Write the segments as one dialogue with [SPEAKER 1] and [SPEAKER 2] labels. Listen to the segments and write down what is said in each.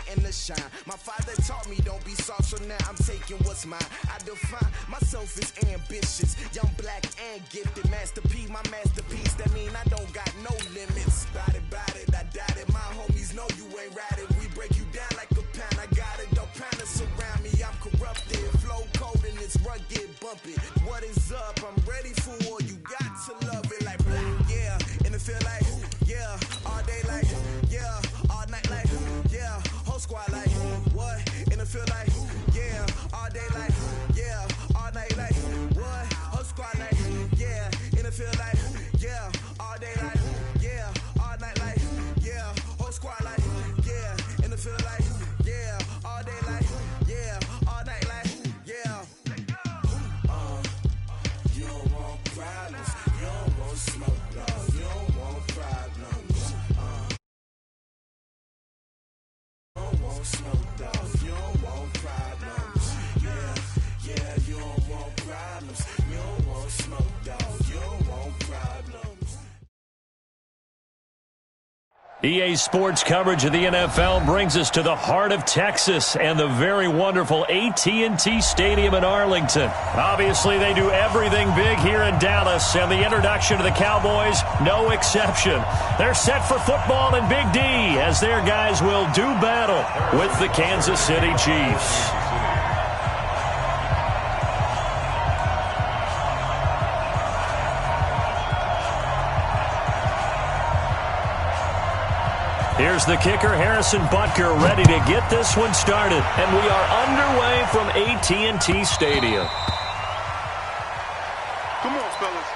[SPEAKER 1] waiting to shine. My father taught me don't be soft, so now I'm taking what's mine. I define myself as ambitious, young, black, and gifted. Master P, my masterpiece. That mean I don't got no limits. Bout it, I doubt it. My homies know you ain't ratted. We break you down like a pound. I got it, don't panic surround me. I'm corrupted, flow cold and it's rugged, bumpy. What is up? I'm ready for war. You got to love it like black, yeah. And it feel like, yeah. All day like, yeah. All night like, yeah. Whole squad like, what? And it feel like, yeah. All day like, yeah. All night like, what? Whole squad like, yeah. And it feel like, yeah. All day like, yeah. All night like, yeah. Whole squad like, yeah. And it feel like, yeah. All day like, yeah. All night like, yeah. You don't want problems. You don't want smoke, no. You don't want problems. You don't want smoke, dog. You don't want problems. Yeah, you don't want problems. You don't want smoke, dog. You don't want problems.
[SPEAKER 2] EA Sports coverage of the NFL brings us to the heart of Texas and the very wonderful AT&T Stadium in Arlington. Obviously, they do everything big here in Dallas, and the introduction to the Cowboys, no exception. They're set for football in Big D as their guys will do battle with the Kansas City Chiefs. Here's the kicker, Harrison Butker, ready to get this one started. And we are underway from AT&T Stadium.
[SPEAKER 3] Come on, fellas.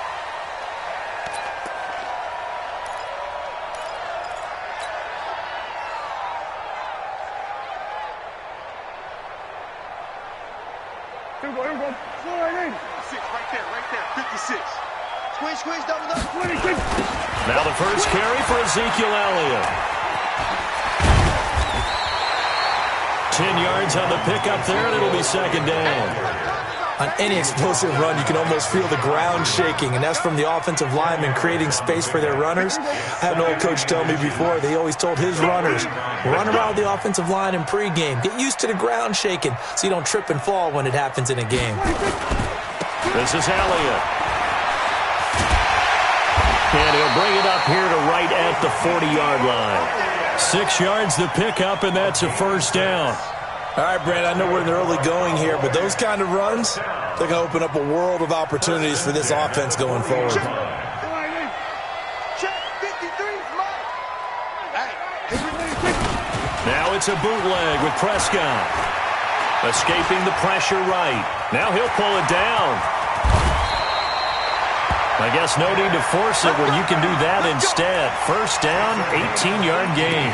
[SPEAKER 3] Here we go. Slow right in. 6, right there. 56. Squeeze, double up. 26.
[SPEAKER 2] Now the first carry for Ezekiel Elliott. 10 yards on the pickup there, and it'll be second down.
[SPEAKER 4] On any explosive run, you can almost feel the ground shaking, and that's from the offensive linemen creating space for their runners. I had an old coach tell me before, they always told his runners, run around the offensive line in pregame. Get used to the ground shaking so you don't trip and fall when it happens in a game.
[SPEAKER 2] This is Elliott. And he'll bring it up here to right at the 40-yard line. 6 yards the pickup, and that's a first down.
[SPEAKER 4] All right, Brandon, I know we're in the early going here, but those kind of runs, they're going to open up a world of opportunities for this offense going forward.
[SPEAKER 2] Now it's a bootleg with Prescott. Escaping the pressure right. Now he'll pull it down. I guess no need to force it when you can do that instead. First down, 18-yard gain.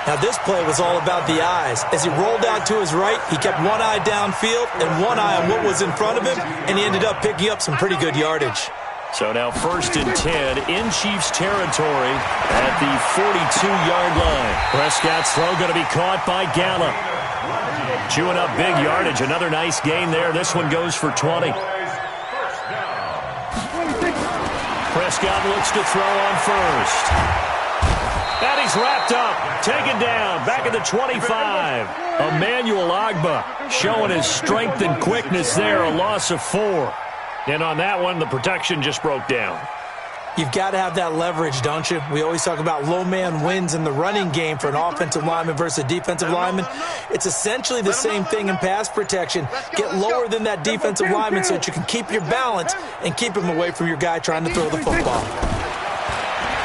[SPEAKER 4] Now this play was all about the eyes. As he rolled out to his right, he kept one eye downfield and one eye on what was in front of him, and he ended up picking up some pretty good yardage.
[SPEAKER 2] So now 1st and 10 in Chiefs territory at the 42-yard line. Prescott's throw going to be caught by Gallup. Chewing up big yardage. Another nice gain there. This one goes for 20. Prescott looks to throw on first. And he's wrapped up, taken down, back at the 25. Emmanuel Ogbah showing his strength and quickness there, a loss of 4. And on that one, the protection just broke down.
[SPEAKER 4] You've got to have that leverage, don't you? We always talk about low man wins in the running game for an offensive lineman versus a defensive lineman. It's essentially the same thing in pass protection. Get lower than that defensive lineman so that you can keep your balance and keep him away from your guy trying to throw the football.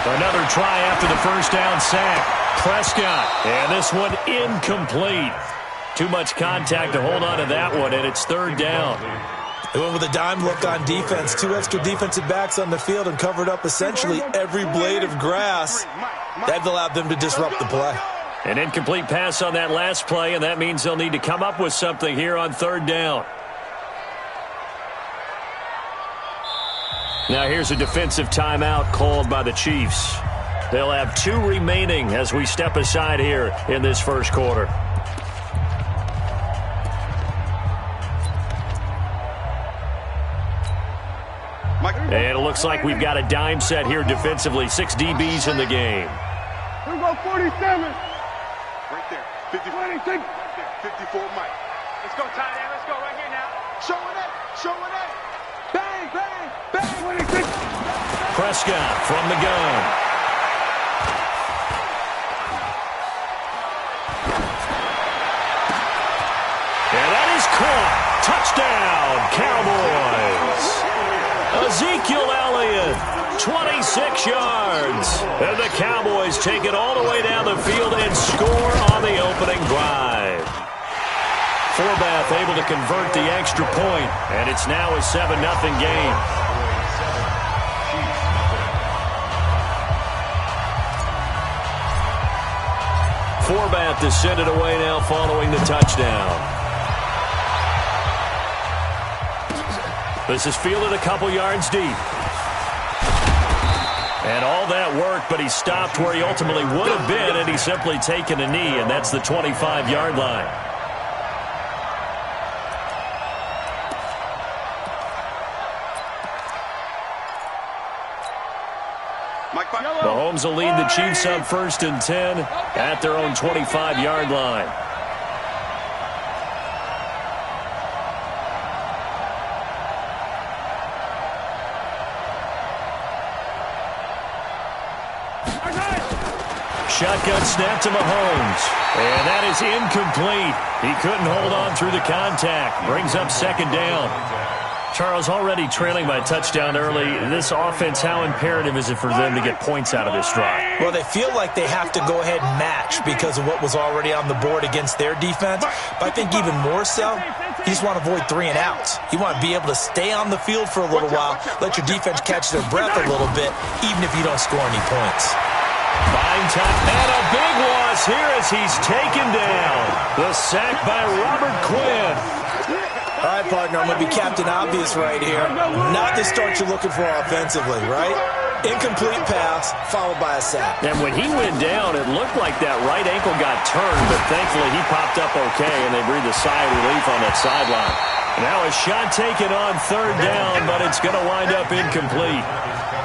[SPEAKER 2] Another try after the first down sack. Prescott, and this one incomplete. Too much contact to hold on to that one, and it's 3rd down.
[SPEAKER 4] They went with a dime look on defense. 2 extra defensive backs on the field and covered up essentially every blade of grass. That allowed them to disrupt the play.
[SPEAKER 2] An incomplete pass on that last play, and that means they'll need to come up with something here on 3rd down. Now here's a defensive timeout called by the Chiefs. They'll have 2 remaining as we step aside here in this first quarter. And it looks like we've got a dime set here defensively. 6 DBs in the game.
[SPEAKER 3] Here we go, 47. there. 54 Mike.
[SPEAKER 5] Let's go, tight end. Let's go right here now.
[SPEAKER 3] Showing it. Showing it. Bang, bang, bang.
[SPEAKER 2] Prescott from the gun. And that is caught. Touchdown, Cowboys. Ezekiel Elliott, 26 yards. And the Cowboys take it all the way down the field and score on the opening drive. Forbath able to convert the extra point, and it's now a 7-0 game. Forbath is sent it away now following the touchdown. This is fielded a couple yards deep. And all that work, but he stopped where he ultimately would have been, and he's simply taken a knee, and that's the 25-yard line. Mahomes will lead the Chiefs up 1st and 10 at their own 25-yard line. Shotgun snap to Mahomes. And that is incomplete. He couldn't hold on through the contact. Brings up 2nd down. Charles, already trailing by a touchdown early. This offense, how imperative is it for them to get points out of this drive?
[SPEAKER 4] Well, they feel like they have to go ahead and match because of what was already on the board against their defense. But I think even more so, you just want to avoid 3 and outs. You want to be able to stay on the field for a little while, let your defense catch their breath a little bit, even if you don't score any points.
[SPEAKER 2] Fine time, and a big loss here as he's taken down. The sack by Robert Quinn.
[SPEAKER 4] All right, partner, I'm going to be Captain Obvious right here. Not the start you're looking for offensively, right? Incomplete pass, followed by a sack.
[SPEAKER 2] And when he went down, it looked like that right ankle got turned, but thankfully he popped up okay, and they breathed a sigh of relief on that sideline. Now a shot taken on 3rd down, but it's going to wind up incomplete.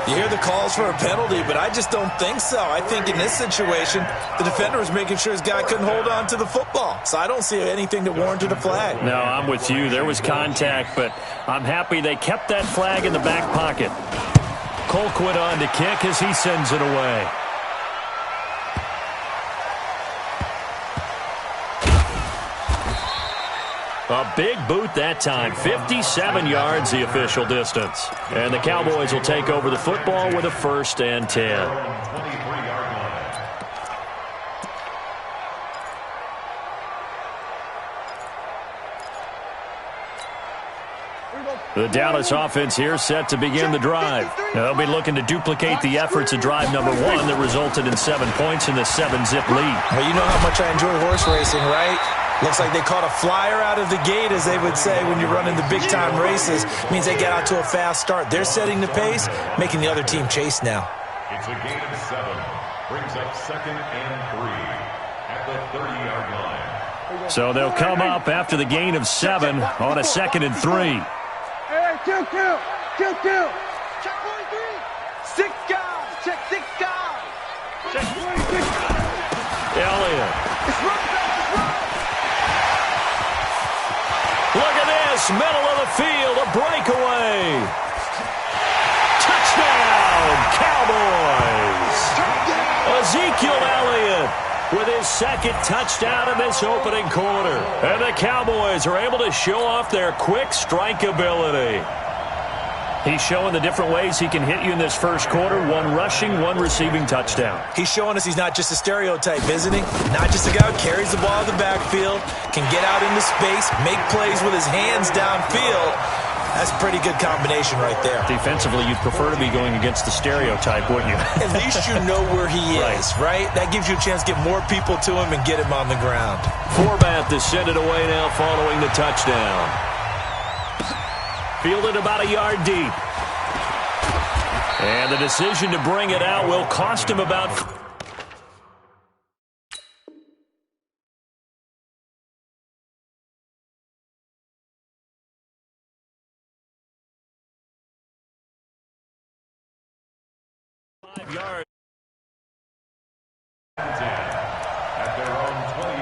[SPEAKER 4] You hear the calls for a penalty, but I just don't think so. I think in this situation, the defender was making sure his guy couldn't hold on to the football. So I don't see anything that warranted a flag.
[SPEAKER 2] No, I'm with you. There was contact, but I'm happy they kept that flag in the back pocket. Colquitt on to kick as he sends it away. A big boot that time. 57 yards the official distance. And the Cowboys will take over the football with a 1st and 10. The Dallas offense here set to begin the drive. Now they'll be looking to duplicate the efforts of drive number 1 that resulted in 7 points in the 7-zip lead.
[SPEAKER 4] Well, you know how much I enjoy horse racing, right? Looks like they caught a flyer out of the gate, as they would say when you're running the big-time races. Means they get out to a fast start. They're setting the pace, making the other team chase now.
[SPEAKER 6] It's a gain of 7. Brings up 2nd and 3 at the 30-yard line.
[SPEAKER 2] So they'll come up after the gain of 7 on a 2nd and 3.
[SPEAKER 3] Hey, kill. Check 43. 6 guys. Check 6 guys. Check 26.
[SPEAKER 2] Elliott.
[SPEAKER 3] It's run.
[SPEAKER 2] Look at this, middle of the field, a breakaway. Touchdown, Cowboys. Ezekiel Elliott with his 2nd touchdown in this opening quarter. And the Cowboys are able to show off their quick strike ability. He's showing the different ways he can hit you in this first quarter. 1 rushing, 1 receiving touchdown.
[SPEAKER 4] He's showing us he's not just a stereotype, isn't he? Not just a guy who carries the ball in the backfield, can get out into space, make plays with his hands downfield. That's a pretty good combination right there.
[SPEAKER 2] Defensively, you'd prefer to be going against the stereotype, wouldn't you?
[SPEAKER 4] At least you know where he is, right? That gives you a chance to get more people to him and get him on the ground.
[SPEAKER 2] Forbath is sent it away now following the touchdown. Fielded about a yard deep. And the decision to bring it out will cost him about... yards.
[SPEAKER 6] At their own 28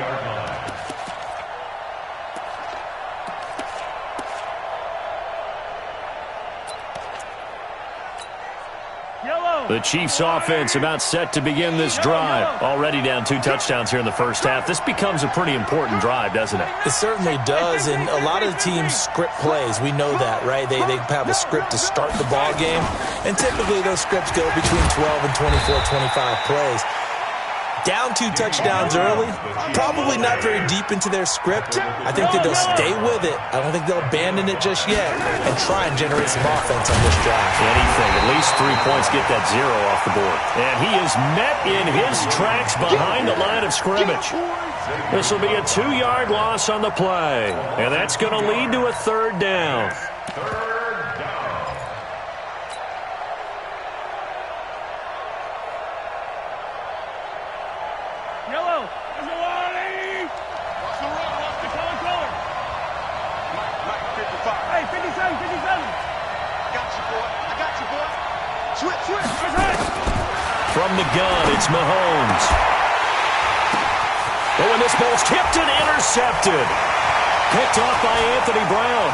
[SPEAKER 2] The Chiefs offense about set to begin this drive. Already down 2 touchdowns here in the first half. This becomes a pretty important drive, doesn't it?
[SPEAKER 4] It certainly does, and a lot of the teams script plays. We know that, right? They have a script to start the ball game, and typically those scripts go between 12 and 24, 25 plays. Down 2 touchdowns early, probably not very deep into their script. I think that they'll stay with it. I don't think they'll abandon it just yet and try and generate some offense on this drive.
[SPEAKER 2] Anything, at least 3 points, get that 0 off the board. And he is met in his tracks behind the line of scrimmage. This will be a 2-yard loss on the play, and that's going to lead to a 3rd down. From the gun, it's Mahomes. Oh, and this ball's tipped and intercepted. Picked off by Anthony Brown.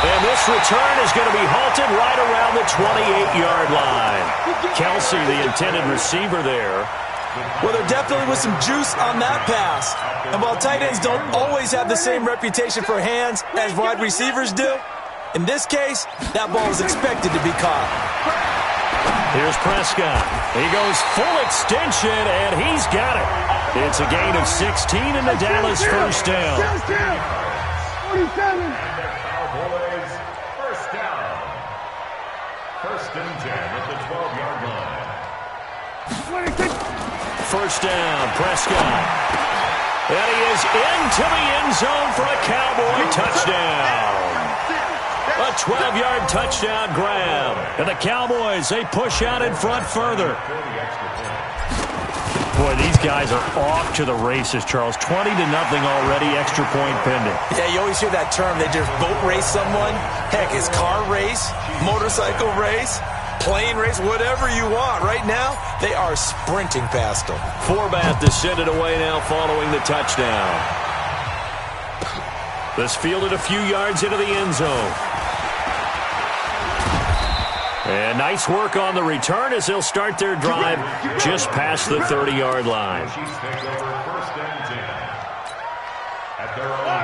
[SPEAKER 2] And this return is going to be halted right around the 28-yard line. Kelsey, the intended receiver there.
[SPEAKER 4] Well, there definitely was some juice on that pass. And while tight ends don't always have the same reputation for hands as wide receivers do, in this case, that ball was expected to be caught.
[SPEAKER 2] Here's Prescott. He goes full extension, and he's got it. It's a gain of 16 in the Dallas first down.
[SPEAKER 6] Cowboys, first down. 1st and 10 at the 12-yard line.
[SPEAKER 2] First down, Prescott. And he is into the end zone for a Cowboy touchdown. A 12-yard touchdown grab. And the Cowboys, they push out in front further. Boy, these guys are off to the races, Charles. 20-0 already, extra point pending.
[SPEAKER 4] Yeah, you always hear that term. They just boat race someone. Heck, it's car race, motorcycle race, plane race, whatever you want. Right now, they are sprinting past them.
[SPEAKER 2] Forbath is sent it away now following the touchdown. This fielded a few yards into the end zone. And nice work on the return as they'll start their drive just past the 30-yard line.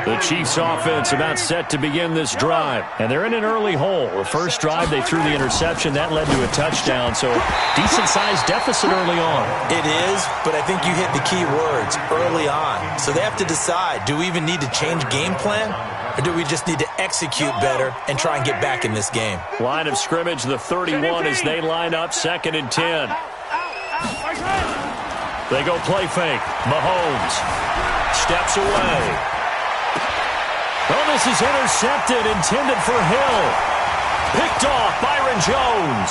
[SPEAKER 2] The Chiefs offense about set to begin this drive. And they're in an early hole. The first drive, they threw the interception. That led to a touchdown. So decent-sized deficit early on.
[SPEAKER 4] It is, but I think you hit the key words, early on. So they have to decide, do we even need to change game plan? Or do we just need to execute better and try and get back in this game?
[SPEAKER 2] Line of scrimmage, the 31 as they line up, 2nd and 10. They go play fake. Mahomes steps away. Oh, this is intercepted, intended for Hill. Picked off, Byron Jones.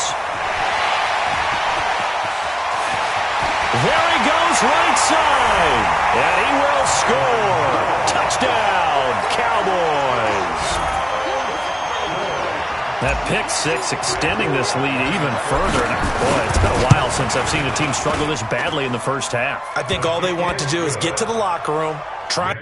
[SPEAKER 2] There he goes, right side. And he will score. Touchdown, Cowboys. That pick 6 extending this lead even further. And boy, it's been a while since I've seen a team struggle this badly in the first half.
[SPEAKER 4] I think all they want to do is get to the locker room, try.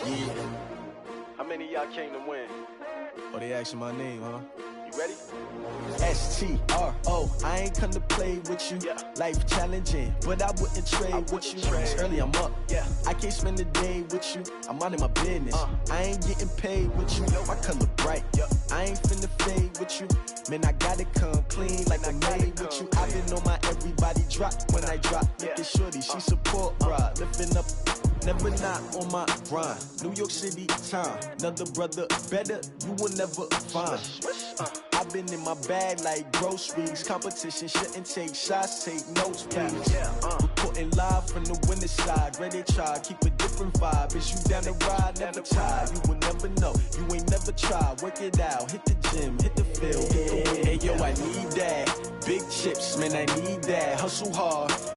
[SPEAKER 1] Yeah. How many of y'all came to win? Oh, they asking my name, huh? You ready? S-T-R-O, I ain't come to play with you. Yeah. Life challenging, but I wouldn't trade with you. It's early, I'm up. Yeah. I can't spend the day with you. I'm minding my business. I ain't getting paid with you. My color bright. Yeah. I ain't finna fade with you. Man, I gotta come clean like I made with you. I've been on my everybody drop when I drop. Look at shorty, she support ride. Lifting up, never not on my grind. New York City time, another brother better, you will never find. I've I've been in my bag like groceries. Competition shouldn't take shots, take notes, please. Reporting live from the winning side. Ready to try, keep a different vibe. Is you down the ride? Never tired. You will never know. You ain't never tried. Work it out. Hit the gym, hit the field. Hey, yo, I need that. Big chips, man, I need that. Hustle hard.